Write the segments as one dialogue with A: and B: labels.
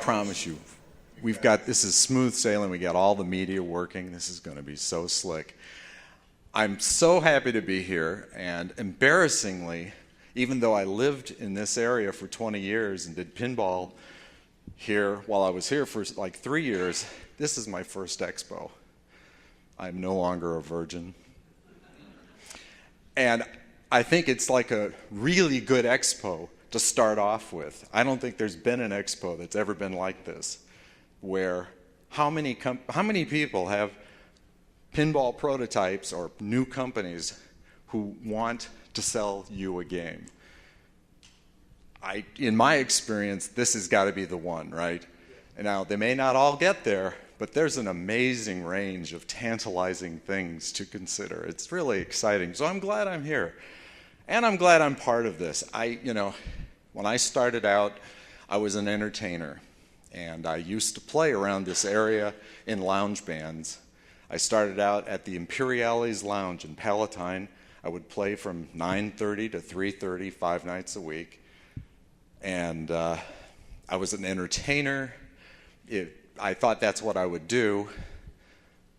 A: promise you, this is smooth sailing. We got all the media working. This is going to be so slick. I'm so happy to be here, and embarrassingly, even though I lived in this area for 20 years and did pinball here while I was here for like 3 years, this is my first expo. I'm no longer a virgin. And I think it's like a really good expo to start off with. I don't think there's been an expo that's ever been like this, where how many people have pinball prototypes or new companies who want to sell you a game? In my experience, this has got to be the one, right? And now, they may not all get there, but there's an amazing range of tantalizing things to consider. It's really exciting. So I'm glad I'm here. And I'm glad I'm part of this. When I started out, I was an entertainer. And I used to play around this area in lounge bands. I started out at the Imperiale's Lounge in Palatine. I would play from 9:30 to 3:30, 5 nights a week. And I was an entertainer. I thought that's what I would do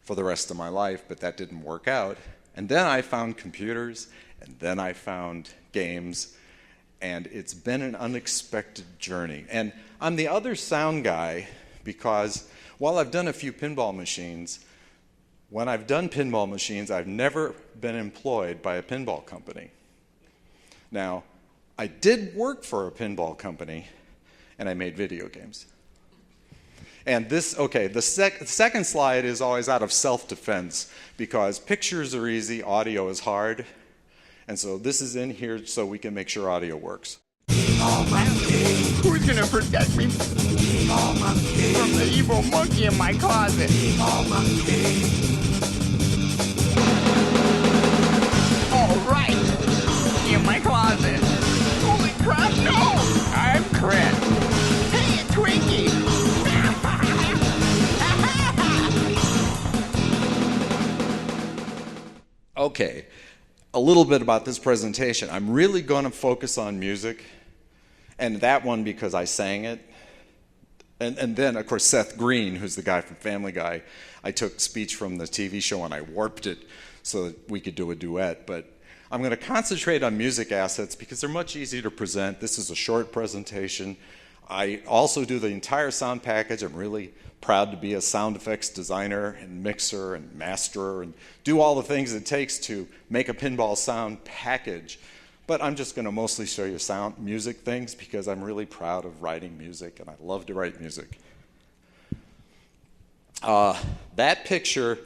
A: for the rest of my life, but that didn't work out. And then I found computers, and then I found games, and it's been an unexpected journey. And I'm the other sound guy because while I've done a few pinball machines, when I've done pinball machines, I've never been employed by a pinball company. Now, I did work for a pinball company, and I made video games. And the second slide is always out of self-defense because pictures are easy, audio is hard. And so this is in here so we can make sure audio works.
B: Who's gonna protect me from the evil monkey in my closet? All right, in my closet. Holy crap! No, I'm Crit. Hey, Twinkie.
A: Okay, a little bit about this presentation. I'm really going to focus on music, and that one because I sang it. And then, of course, Seth Green, who's the guy from Family Guy, I took speech from the TV show and I warped it so that we could do a duet. But I'm going to concentrate on music assets because they're much easier to present. This is a short presentation. I also do the entire sound package. I'm really proud to be a sound effects designer and mixer and masterer and do all the things it takes to make a pinball sound package. But I'm just going to mostly show you music things because I'm really proud of writing music and I love to write music. That picture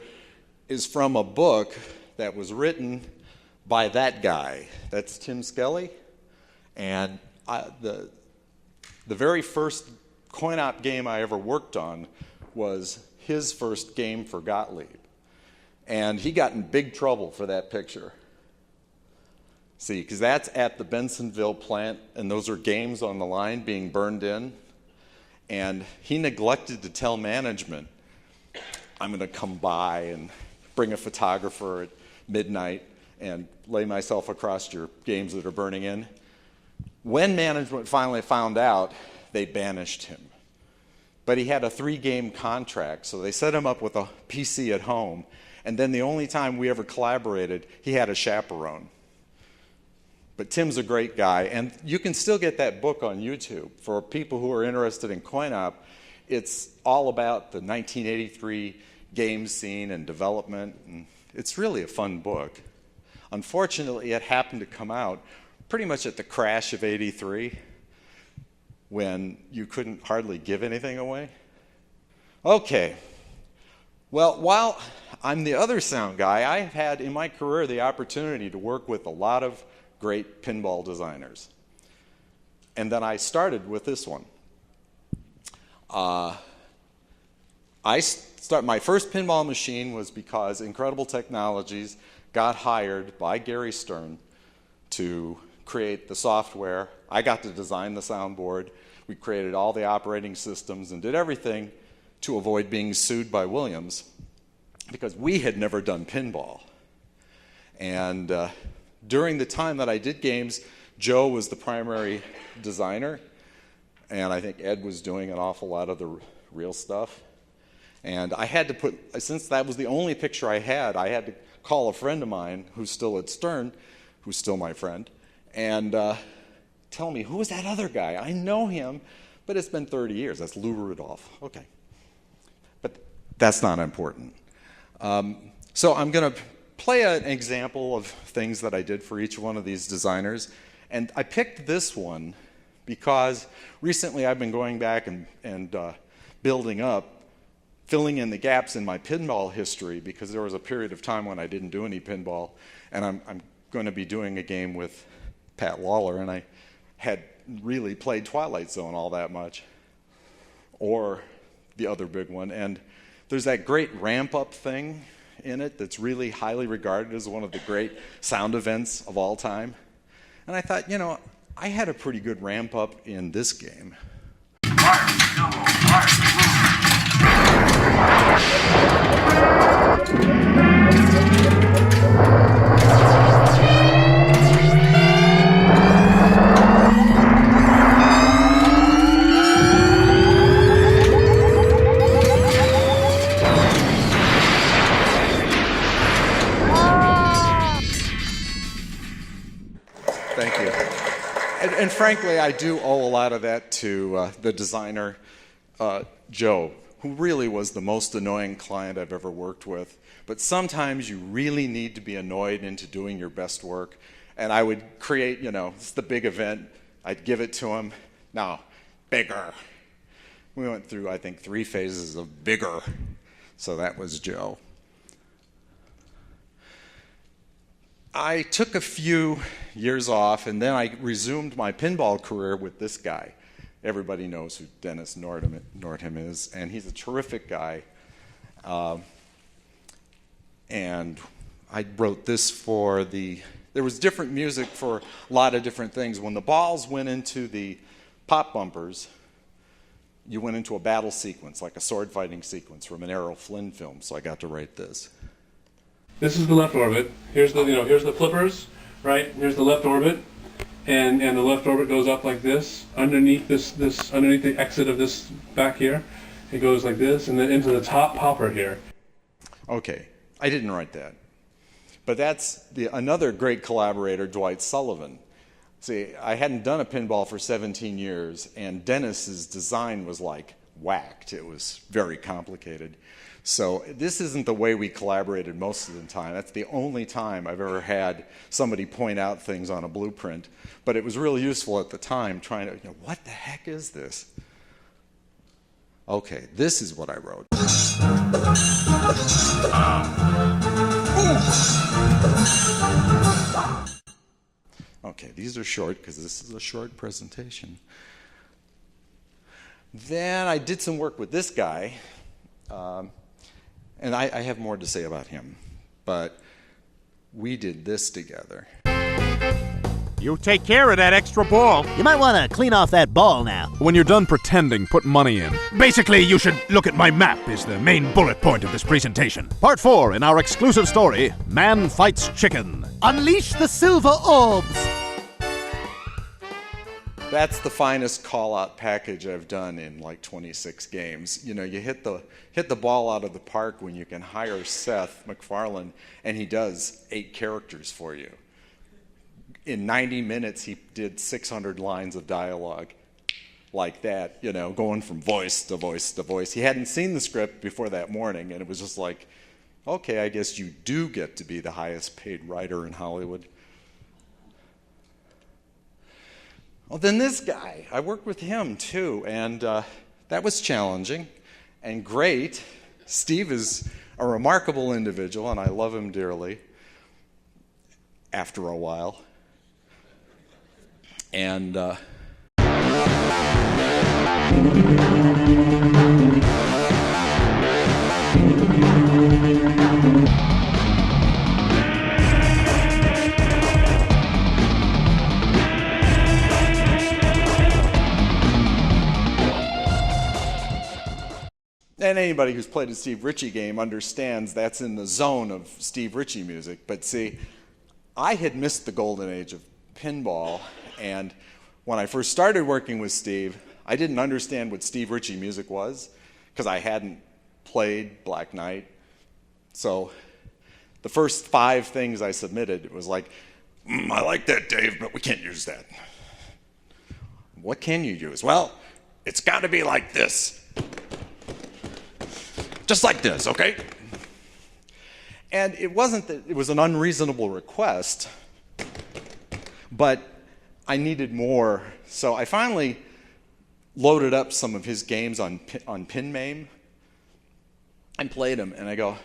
A: is from a book that was written by that guy. That's Tim Skelly. And the very first coin-op game I ever worked on was his first game for Gottlieb. And he got in big trouble for that picture. See, because that's at the Bensonville plant, and those are games on the line being burned in. And he neglected to tell management, I'm going to come by and bring a photographer at midnight and lay myself across your games that are burning in. When management finally found out, they banished him. But he had a 3-game contract, so they set him up with a PC at home. And then the only time we ever collaborated, he had a chaperone. But Tim's a great guy, and you can still get that book on YouTube. For people who are interested in coin-op, it's all about the 1983 game scene and development, and it's really a fun book. Unfortunately, it happened to come out pretty much at the crash of '83, when you couldn't hardly give anything away. Okay, well, while I'm the other sound guy, I've had in my career the opportunity to work with a lot of great pinball designers. And then I started with this one. My first pinball machine was because Incredible Technologies got hired by Gary Stern to create the software. I got to design the soundboard. We created all the operating systems and did everything to avoid being sued by Williams because we had never done pinball. And during the time that I did games, Joe was the primary designer, and I think Ed was doing an awful lot of the real stuff. And I had to put, since that was the only picture I had to call a friend of mine who's still at Stern, who's still my friend, and tell me, who is that other guy? I know him, but it's been 30 years. That's Lou Rudolph. Okay. But that's not important. So I'm going to play an example of things that I did for each one of these designers. And I picked this one because recently I've been going back and building up, filling in the gaps in my pinball history, because there was a period of time when I didn't do any pinball, and I'm going to be doing a game with Pat Lawler, and I had really played Twilight Zone all that much, or the other big one. And there's that great ramp-up thing in it that's really highly regarded as one of the great sound events of all time. And I thought, you know, I had a pretty good ramp-up in this game. Thank you. And frankly, I do owe a lot of that to the designer, Joe, who really was the most annoying client I've ever worked with. But sometimes you really need to be annoyed into doing your best work. And I would create, you know, it's the big event. I'd give it to him. Now, bigger. We went through, I think, 3 phases of bigger. So that was Joe. I took a few years off, and then I resumed my pinball career with this guy. Everybody knows who Dennis Nordham is, and he's a terrific guy. And I wrote this for there was different music for a lot of different things. When the balls went into the pop bumpers, you went into a battle sequence, like a sword fighting sequence from an Errol Flynn film, so I got to write this.
C: This is the left orbit. Here's the here's the flippers, right? Here's the left orbit, and the left orbit goes up like this underneath underneath the exit of this back here. It goes like this, and then into the top popper here.
A: Okay, I didn't write that, but that's another great collaborator, Dwight Sullivan. See, I hadn't done a pinball for 17 years, and Dennis's design was like whacked. It was very complicated. So this isn't the way we collaborated most of the time. That's the only time I've ever had somebody point out things on a blueprint. But it was really useful at the time trying to, what the heck is this? Okay, this is what I wrote. Okay, these are short because this is a short presentation. Then I did some work with this guy. And I have more to say about him, but we did this together.
D: You take care of that extra ball.
E: You might want to clean off that ball now.
F: When you're done pretending, put money in.
D: Basically, you should look at my map is the main bullet point of this presentation.
E: Part 4 in our exclusive story, Man Fights Chicken. Unleash the silver orbs.
A: That's the finest call-out package I've done in like 26 games. You know, you hit the ball out of the park when you can hire Seth MacFarlane, and he does 8 characters for you. In 90 minutes, he did 600 lines of dialogue like that, you know, going from voice to voice to voice. He hadn't seen the script before that morning, and it was just like, okay, I guess you do get to be the highest paid writer in Hollywood. Well, then this guy, I worked with him too, and that was challenging and great. Steve is a remarkable individual, and I love him dearly after a while. And And anybody who's played a Steve Ritchie game understands that's in the zone of Steve Ritchie music. But see, I had missed the golden age of pinball, and when I first started working with Steve, I didn't understand what Steve Ritchie music was because I hadn't played Black Knight. So the first 5 things I submitted, it was like, I like that, Dave, but we can't use that. What can you use? Well, it's got to be like this. Just like this, okay? And it wasn't that it was an unreasonable request, but I needed more. So I finally loaded up some of his games on PinMame and played them, and I go,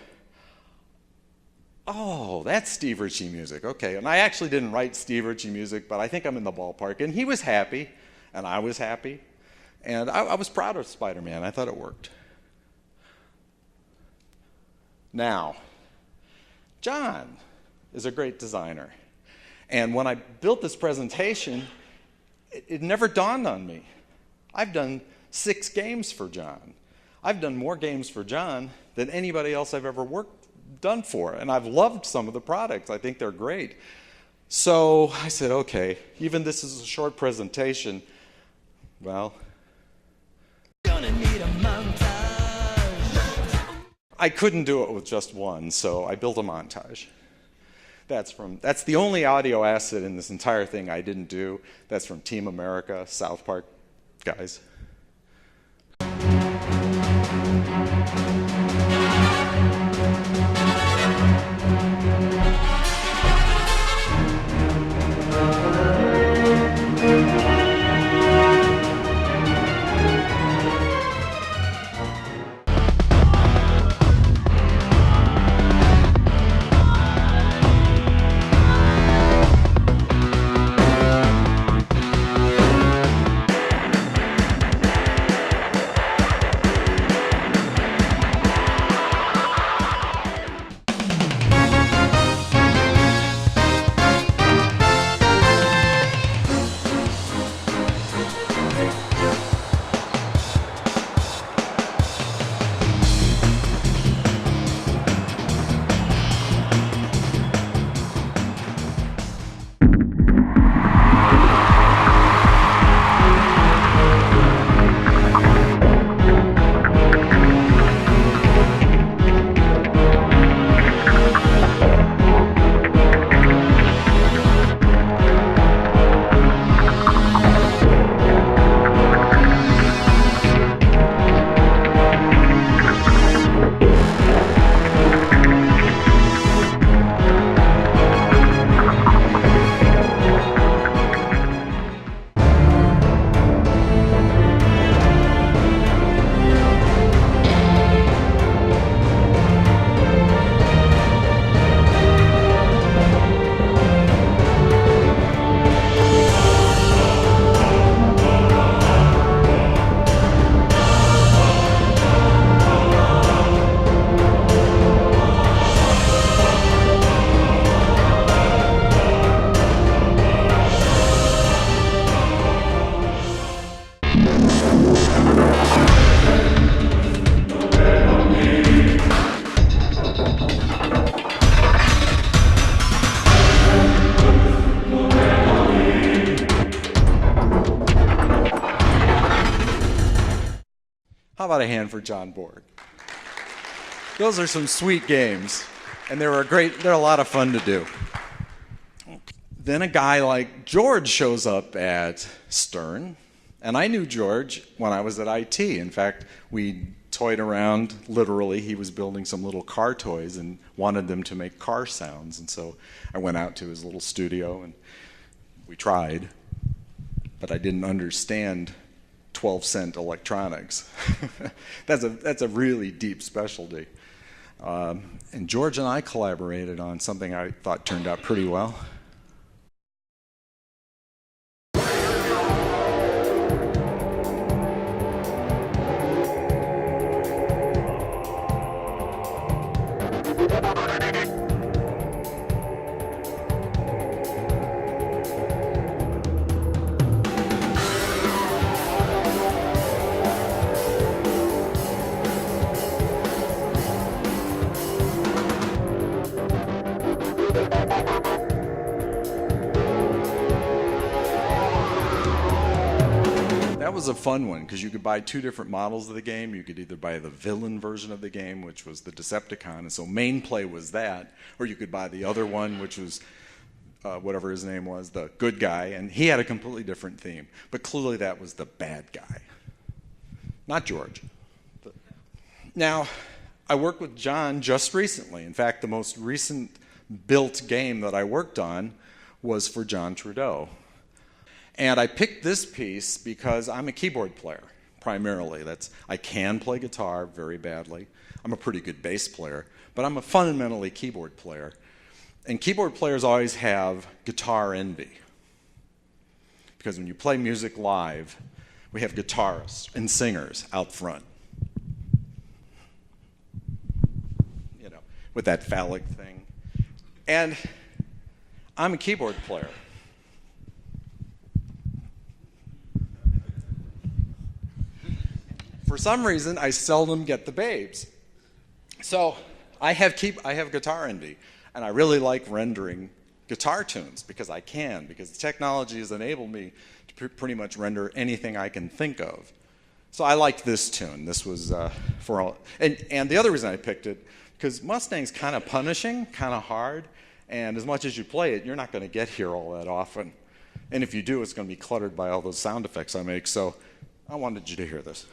A: oh, that's Steve Ritchie music, okay. And I actually didn't write Steve Ritchie music, but I think I'm in the ballpark. And he was happy, and I was happy, and I was proud of Spider-Man. I thought it worked. Now, John is a great designer. And when I built this presentation, it never dawned on me. I've done 6 games for John. I've done more games for John than anybody else I've ever done for. And I've loved some of the products. I think they're great. So I said, okay, even this is a short presentation, well, I couldn't do it with just one, so I built a montage. That's the only audio asset in this entire thing I didn't do. That's from Team America, South Park guys. How about a hand for John Borg? Those are some sweet games, and they're a lot of fun to do. Then a guy like George shows up at Stern, and I knew George when I was at IT. In fact, we toyed around, literally. He was building some little car toys and wanted them to make car sounds, and so I went out to his little studio, and we tried, but I didn't understand 12-cent electronics. That's a really deep specialty. And George and I collaborated on something I thought turned out pretty well. was a fun one because you could buy two different models of the game. You could either buy the villain version of the game, which was the Decepticon, and so main play was that, or you could buy the other one, which was whatever his name was, the good guy, and he had a completely different theme. But clearly that was the bad guy, not George. Now, I worked with John just recently. In fact, the most recent built game that I worked on was for John Trudeau. And I picked this piece because I'm a keyboard player, primarily. I can play guitar very badly. I'm a pretty good bass player, but I'm a fundamentally keyboard player. And keyboard players always have guitar envy. Because when you play music live, we have guitarists and singers out front. You know, with that phallic thing. And I'm a keyboard player. For some reason, I seldom get the babes. So I have guitar envy, and I really like rendering guitar tunes because the technology has enabled me to pretty much render anything I can think of. So I liked this tune. This was for all, and the other reason I picked it, because Mustang's kind of punishing, kind of hard, and as much as you play it, you're not going to get here all that often. And if you do, it's going to be cluttered by all those sound effects I make, so I wanted you to hear this.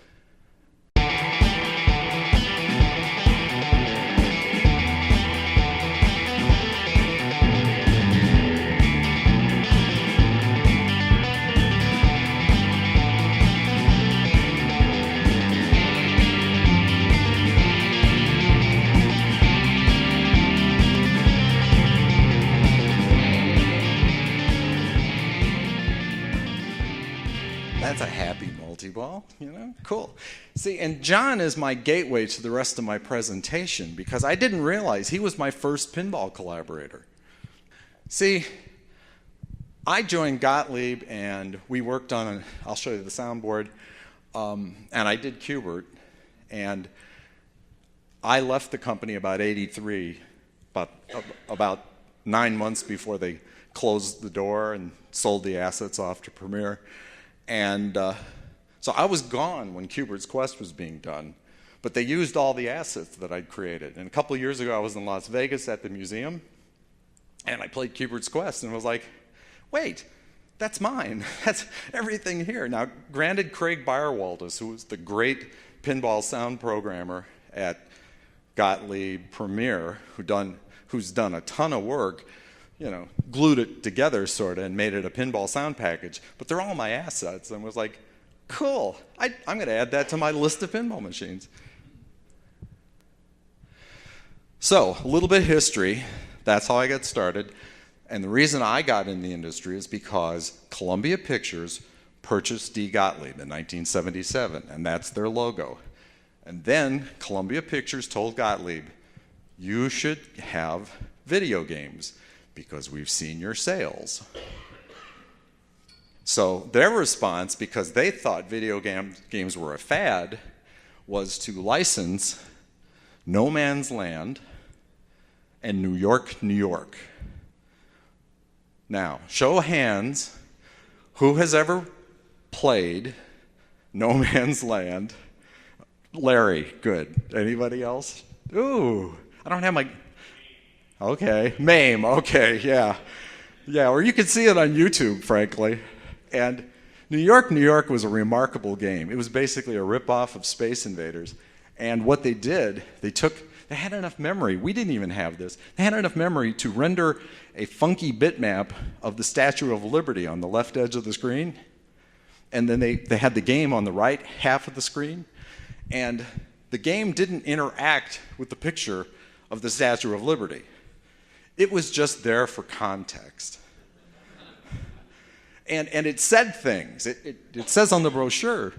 A: That's a happy multi-ball, you know? Cool. See, and John is my gateway to the rest of my presentation because I didn't realize he was my first pinball collaborator. See, I joined Gottlieb and we worked on I'll show you the soundboard, and I did Qbert, and I left the company about '83, about 9 months before they closed the door and sold the assets off to Premiere. And so I was gone when Qbert's Quest was being done, but they used all the assets that I'd created. And a couple of years ago, I was in Las Vegas at the museum, and I played Qbert's Quest, and was like, wait, that's mine. That's everything here. Now, granted, Craig Byrewaldis, who was the great pinball sound programmer at Gottlieb Premiere, who's done a ton of work, you know, glued it together sort of and made it a pinball sound package. But they're all my assets, and was like, cool, I'm going to add that to my list of pinball machines. So, a little bit of history. That's how I got started. And the reason I got in the industry is because Columbia Pictures purchased D. Gottlieb in 1977, and that's their logo. And then Columbia Pictures told Gottlieb, you should have video games, because we've seen your sales. So their response, because they thought video games were a fad, was to license No Man's Land and New York, New York. Now, show of hands, who has ever played No Man's Land? Larry, good. Anybody else? Ooh, I don't have my... Okay, MAME, okay, yeah. Yeah, or you could see it on YouTube, frankly. And New York, New York was a remarkable game. It was basically a rip-off of Space Invaders. And what they did, they had enough memory. We didn't even have this. They had enough memory to render a funky bitmap of the Statue of Liberty on the left edge of the screen. And then they had the game on the right half of the screen. And the game didn't interact with the picture of the Statue of Liberty. It was just there for context. And it said things. It says on the brochure,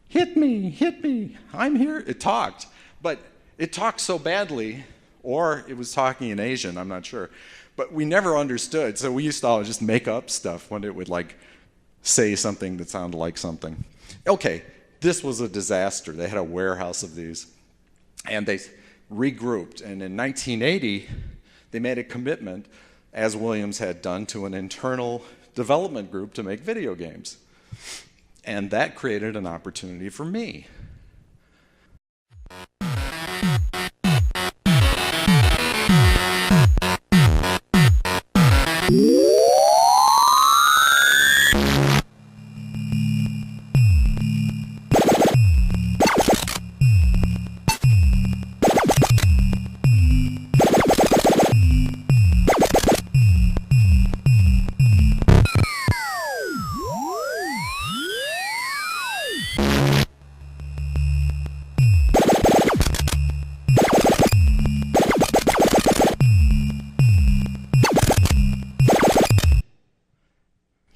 A: hit me, I'm here. It talked. But it talked so badly, or it was talking in Asian, I'm not sure. But we never understood, so we used to always just make up stuff when it would like say something that sounded like something. Okay, this was a disaster. They had a warehouse of these. And they regrouped. And in 1980, they made a commitment, as Williams had done, to an internal development group to make video games. And that created an opportunity for me.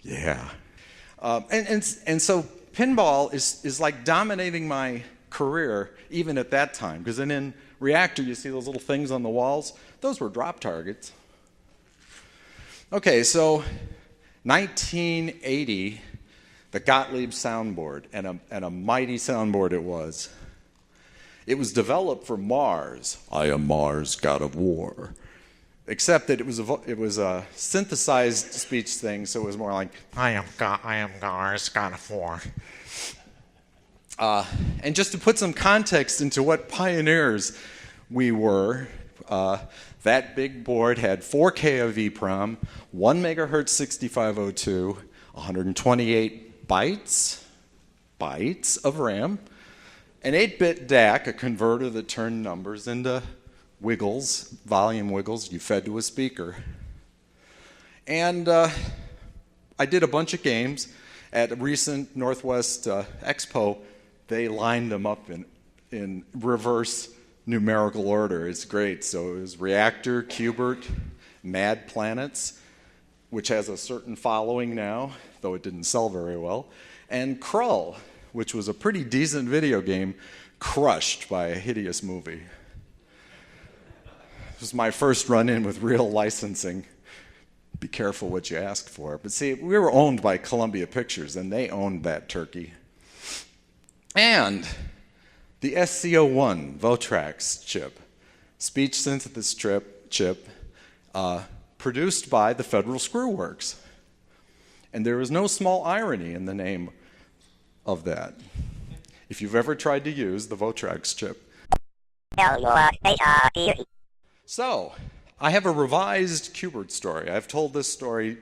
A: Yeah. And so pinball is like dominating my career even at that time, because then in Reactor you see those little things on the walls. Those were drop targets. Okay, so 1980, the Gottlieb soundboard, and a mighty soundboard it was. It was developed for Mars. I am Mars, god of war. Except that it was a synthesized speech thing, so it was more like,
B: I am Mars, god of war.
A: and just to put some context into what pioneers we were, that big board had 4K of EEPROM, 1 megahertz 6502, 128 bytes of RAM, an 8-bit DAC, a converter that turned numbers into wiggles, volume wiggles you fed to a speaker. And I did a bunch of games. At a recent Northwest Expo, they lined them up in reverse numerical order. It's great. So it was Reactor, Qbert, Mad Planets, which has a certain following now, though it didn't sell very well, and Krull, which was a pretty decent video game crushed by a hideous movie. It was my first run-in with real licensing. Be careful what you ask for. But see, we were owned by Columbia Pictures, and they owned that turkey. And the SC01 Votrax chip, speech synthesis chip, produced by the Federal Screw Works. And there is no small irony in the name of that. If you've ever tried to use the Votrax chip. So, I have a revised Qbert story. I've told this story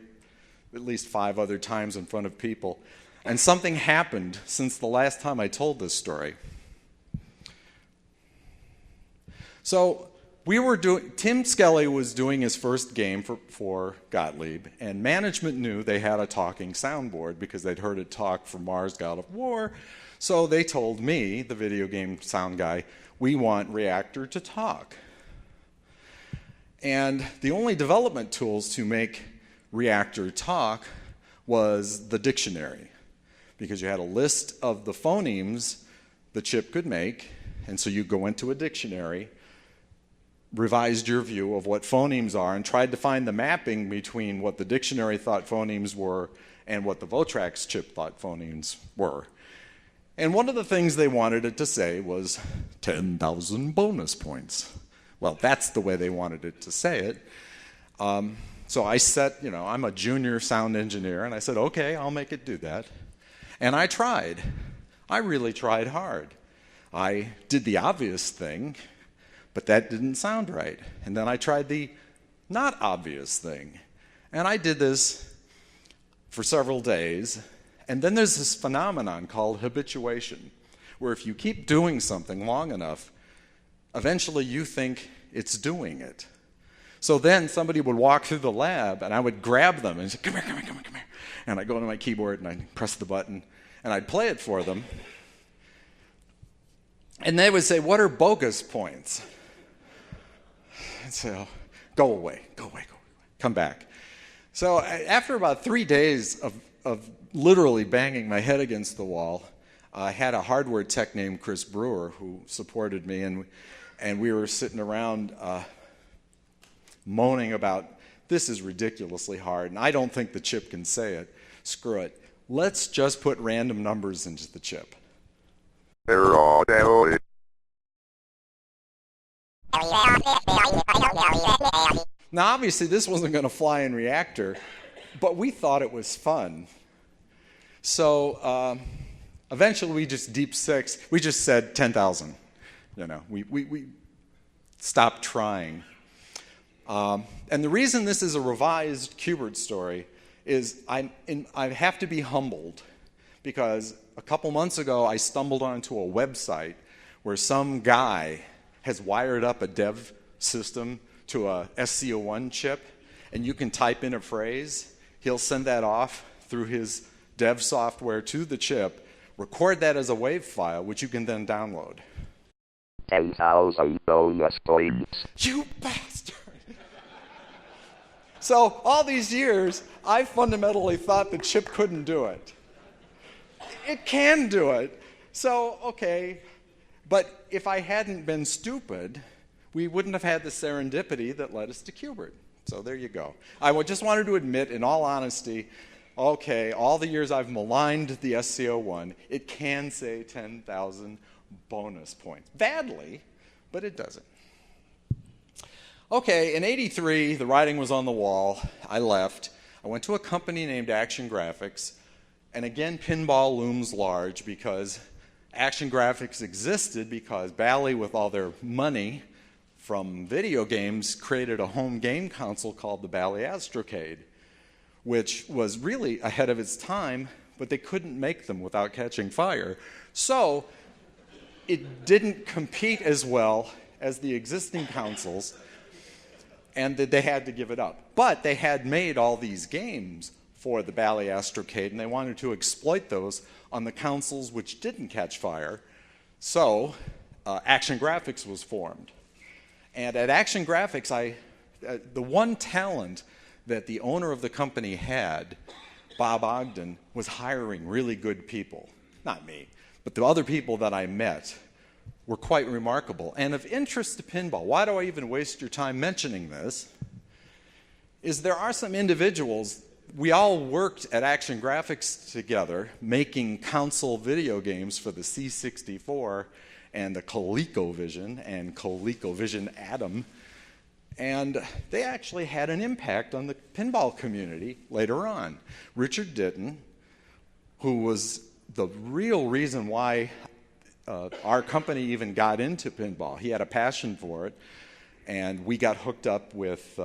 A: at least 5 other times in front of people. And something happened since the last time I told this story. So, Tim Skelly was doing his first game for Gottlieb, and management knew they had a talking soundboard because they'd heard it talk from Mars, God of War. So they told me, the video game sound guy, we want Reactor to talk. And the only development tools to make Reactor talk was the dictionary, because you had a list of the phonemes the chip could make, and so you go into a dictionary, revised your view of what phonemes are, and tried to find the mapping between what the dictionary thought phonemes were and what the Votrax chip thought phonemes were. And one of the things they wanted it to say was 10,000 bonus points. Well, that's the way they wanted it to say it. So I set, I'm a junior sound engineer, and I said, okay, I'll make it do that. And I tried. I really tried hard. I did the obvious thing, but that didn't sound right. And then I tried the not obvious thing. And I did this for several days. And then there's this phenomenon called habituation, where if you keep doing something long enough, eventually you think it's doing it. So then somebody would walk through the lab, and I would grab them and say, come here, come here, come here, come here. And I'd go to my keyboard, and I'd press the button, and I'd play it for them. And they would say, what are bogus points? And so, go away, go away, go away, come back. So after about 3 days of literally banging my head against the wall, I had a hardware tech named Chris Brewer who supported me, and we were sitting around moaning about, this is ridiculously hard, and I don't think the chip can say it. Screw it. Let's just put random numbers into the chip. Now, obviously, this wasn't going to fly in Reactor, but we thought it was fun. So eventually we just we just said 10,000. We stopped trying. And the reason this is a revised Q*bert story is I have to be humbled, because a couple months ago I stumbled onto a website where some guy has wired up a dev system to a SCO1 chip, and you can type in a phrase. He'll send that off through his dev software to the chip, record that as a WAV file, which you can then download.
G: 10,000 bonus points.
A: You bastard! So all these years, I fundamentally thought the chip couldn't do it. It can do it. So, okay. But if I hadn't been stupid, we wouldn't have had the serendipity that led us to Q*bert. So there you go. I just wanted to admit, in all honesty, okay, all the years I've maligned the SCO1, it can say 10,000 bonus points. Badly, but it doesn't. Okay, in '83, the writing was on the wall. I left. I went to a company named Action Graphics. And again, pinball looms large, because Action Graphics existed because Bally, with all their money from video games, created a home game console called the Bally Astrocade, which was really ahead of its time, but they couldn't make them without catching fire. So it didn't compete as well as the existing consoles, and that they had to give it up. But they had made all these games for the Bally Astrocade, and they wanted to exploit those on the consoles which didn't catch fire. So Action Graphics was formed. And at Action Graphics, the one talent that the owner of the company had, Bob Ogden, was hiring really good people. Not me, but the other people that I met were quite remarkable. And of interest to pinball, why do I even waste your time mentioning this, is there are some individuals, we all worked at Action Graphics together, making console video games for the C64 and the ColecoVision and ColecoVision Atom, and they actually had an impact on the pinball community later on. Richard Ditton, who was the real reason why our company even got into pinball. He had a passion for it, and we got hooked up with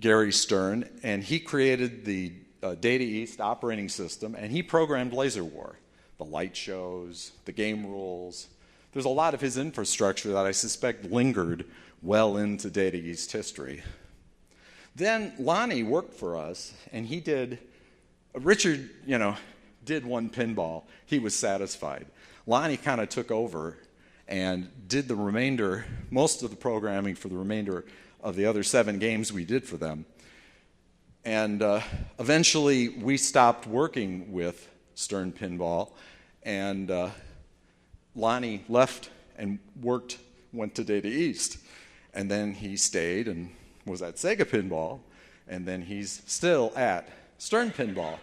A: Gary Stern, and he created the Data East operating system, and he programmed Laser War, the light shows, the game rules. There's a lot of his infrastructure that I suspect lingered well into Data East history. Then Lonnie worked for us, and he did, Richard, did one pinball. He was satisfied. Lonnie kind of took over and did the remainder, most of the programming for the remainder of the other 7 games we did for them. And eventually we stopped working with Stern Pinball, and Lonnie left and went to Data East. And then he stayed and was at Sega Pinball, and then he's still at Stern Pinball.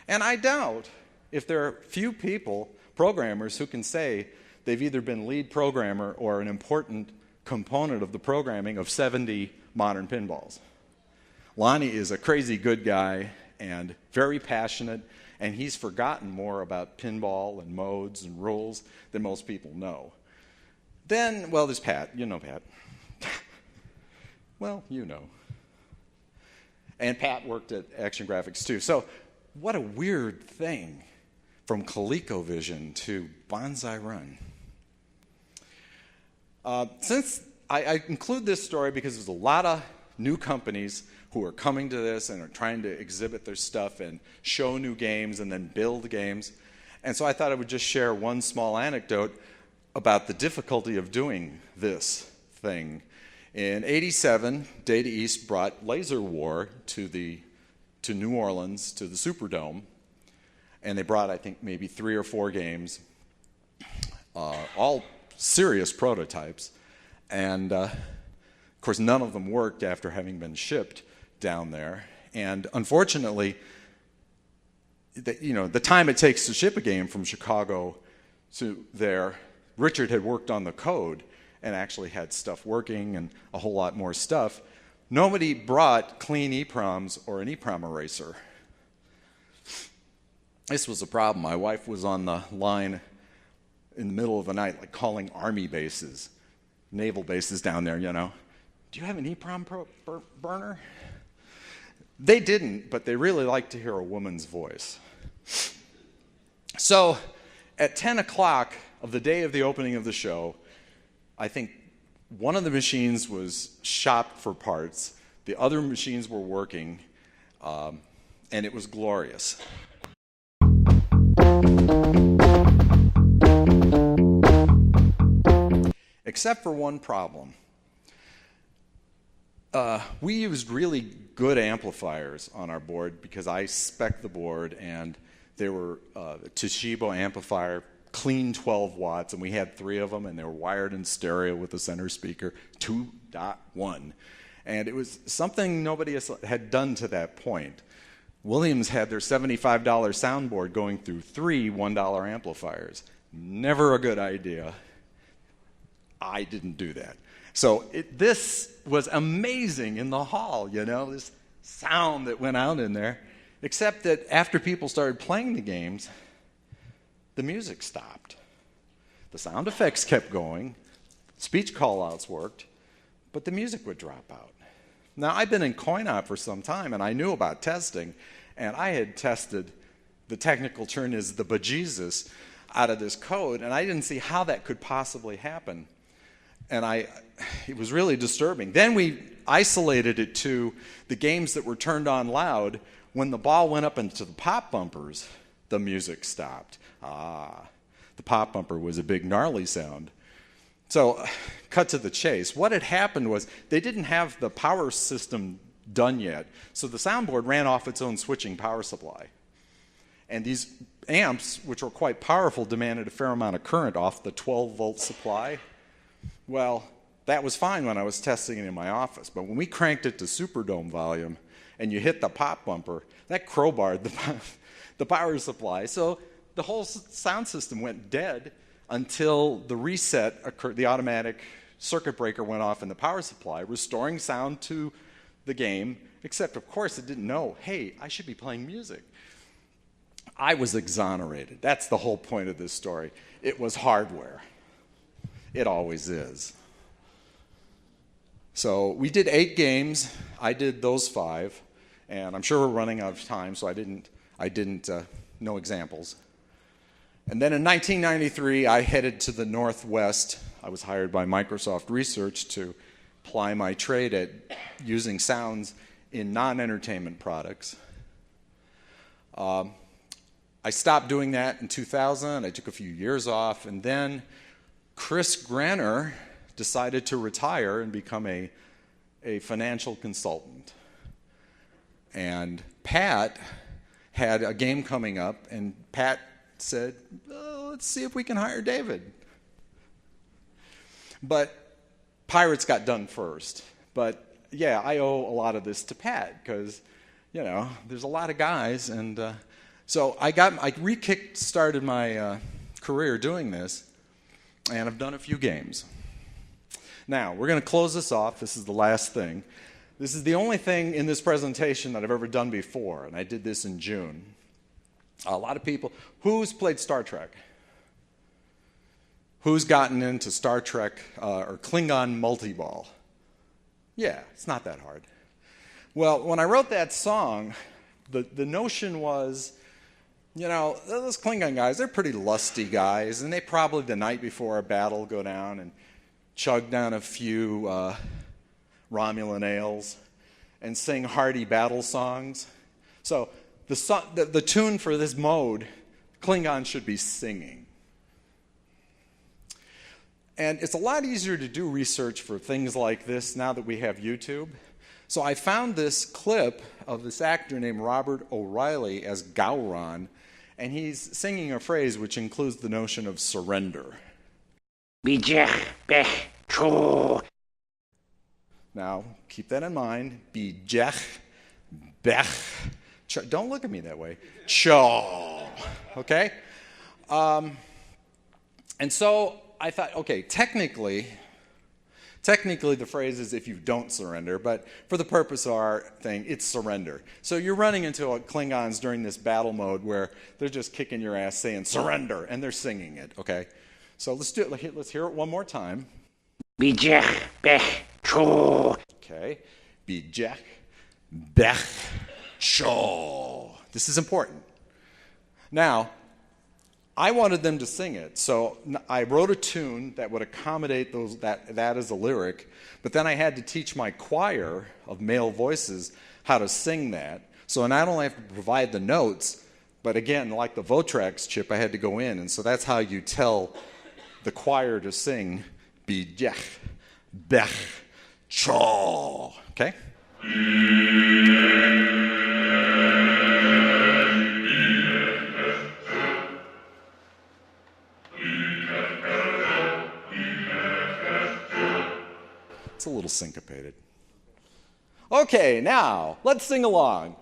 A: And I doubt if there are few people, programmers, who can say they've either been lead programmer or an important component of the programming of 70 modern pinballs. Lonnie is a crazy good guy and very passionate, and he's forgotten more about pinball and modes and rules than most people know. Then, well, there's Pat. You know Pat. Well, you know. And Pat worked at Action Graphics too. So what a weird thing, from ColecoVision to Banzai Run. Since I include this story because there's a lot of new companies who are coming to this and are trying to exhibit their stuff and show new games and then build games. And so I thought I would just share one small anecdote about the difficulty of doing this thing. In '87, Data East brought Laser War to New Orleans, to the Superdome. And they brought, I think, maybe 3 or 4 games, all serious prototypes. And, of course, none of them worked after having been shipped down there. And unfortunately, the time it takes to ship a game from Chicago to there, Richard had worked on the code and actually had stuff working and a whole lot more stuff. Nobody brought clean EEPROMs or an EEPROM eraser. this was a problem. My wife was on the line in the middle of the night, like calling army bases, naval bases down there, you know. Do you have an EEPROM burner? They didn't, but they really liked to hear a woman's voice. So at 10 o'clock of the day of the opening of the show, I think one of the machines was shopped for parts. The other machines were working, and it was glorious. Except for one problem. We used really good amplifiers on our board because I spec'd the board, and they were Toshiba amplifier, clean 12 watts, and we had 3 of them, and they were wired in stereo with the center speaker, 2.1. And it was something nobody had done to that point. Williams had their $75 soundboard going through 3 $1 amplifiers. Never a good idea. I didn't do that. So this was amazing in the hall, you know, this sound that went out in there, except that after people started playing the games, the music stopped. The sound effects kept going, speech call-outs worked, but the music would drop out. Now, I've been in coin-op for some time, and I knew about testing, and I had tested, the technical term is the bejesus, out of this code, and I didn't see how that could possibly happen. And it was really disturbing. Then we isolated it to the games that were turned on loud. When the ball went up into the pop bumpers, the music stopped. The pop bumper was a big gnarly sound. So, cut to the chase. What had happened was they didn't have the power system done yet, so the soundboard ran off its own switching power supply. And these amps, which were quite powerful, demanded a fair amount of current off the 12-volt supply. Well, that was fine when I was testing it in my office, but when we cranked it to Superdome volume and you hit the pop bumper, that crowbarred the power supply. So the whole sound system went dead until the reset occurred. The automatic circuit breaker went off in the power supply, restoring sound to the game, except, of course, it didn't know, hey, I should be playing music. I was exonerated. That's the whole point of this story. It was hardware. It always is. So we did 8 games. I did those 5, and I'm sure we're running out of time, so I didn't no examples. And then in 1993, I headed to the Northwest. I was hired by Microsoft Research to ply my trade at using sounds in non-entertainment products. I stopped doing that in 2000. I took a few years off, and then Chris Grenner decided to retire and become a financial consultant. And Pat had a game coming up, and Pat said, let's see if we can hire David. But Pirates got done first. But yeah, I owe a lot of this to Pat, because, you know, there's a lot of guys, and so I started my career doing this, and I've done a few games. Now, we're going to close this off. This is the last thing. This is the only thing in this presentation that I've ever done before, and I did this in June. A lot of people, who's played Star Trek? Who's gotten into Star Trek or Klingon multi-ball? Yeah, it's not that hard. Well, when I wrote that song, the notion was, you know, those Klingon guys, they're pretty lusty guys, and they probably the night before a battle go down and chug down a few Romulan ales and sing hearty battle songs. So the tune for this mode, Klingon should be singing. And it's a lot easier to do research for things like this now that we have YouTube. So I found this clip of this actor named Robert O'Reilly as Gowron, and he's singing a phrase which includes the notion of surrender. Now, keep that in mind. Bijech, bech. Don't look at me that way. Cho. Okay? And so I thought, okay, technically, Technically, the phrase is if you don't surrender, but for the purpose of our thing, it's surrender. So you're running into Klingons during this battle mode where they're just kicking your ass saying surrender, and they're singing it, okay? So let's do it. Let's hear it one more time.
B: Bijech, bech, cho.
A: Okay. Bijech, bech, cho. This is important. Now, I wanted them to sing it, so I wrote a tune that would accommodate that as a lyric, but then I had to teach my choir of male voices how to sing that. So I not only have to provide the notes, but again, like the Votrax chip, I had to go in, and so that's how you tell the choir to sing Bijech, bech, cho. Okay? It's a little syncopated. Okay, now, let's sing along.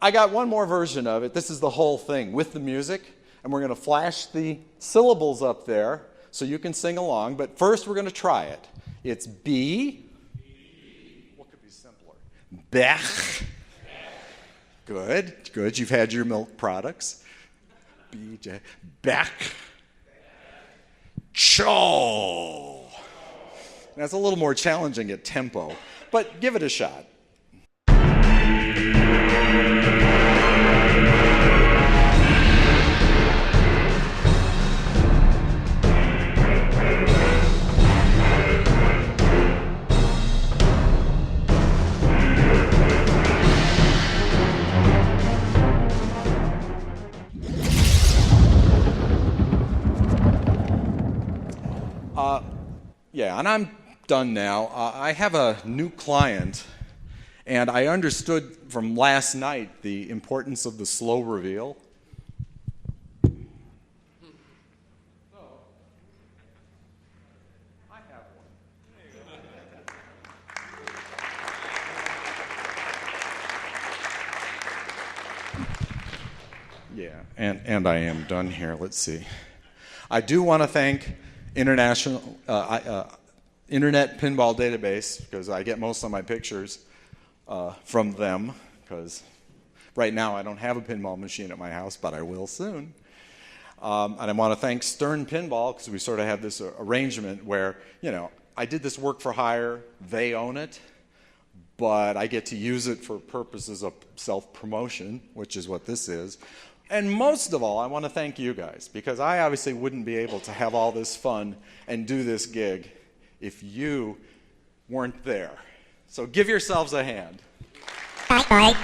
A: I got one more version of it. This is the whole thing with the music, and we're going to flash the syllables up there so you can sing along, but first we're going to try it. It's B. What could be simpler? Bech. Good, good. You've had your milk products. B-J. Bech. Cho. That's a little more challenging at tempo, but give it a shot. Yeah, and I'm done now. I have a new client, and I understood from last night the importance of the slow reveal. I have one. Yeah, and I am done here. Let's see. I do want to thank Internet Pinball Database, because I get most of my pictures from them, because right now I don't have a pinball machine at my house, but I will soon. And I want to thank Stern Pinball, because we sort of have this arrangement where, you know, I did this work for hire, they own it, but I get to use it for purposes of self-promotion, which is what this is. And most of all, I want to thank you guys, because I obviously wouldn't be able to have all this fun and do this gig if you weren't there. So give yourselves a hand.
H: Bye, bye.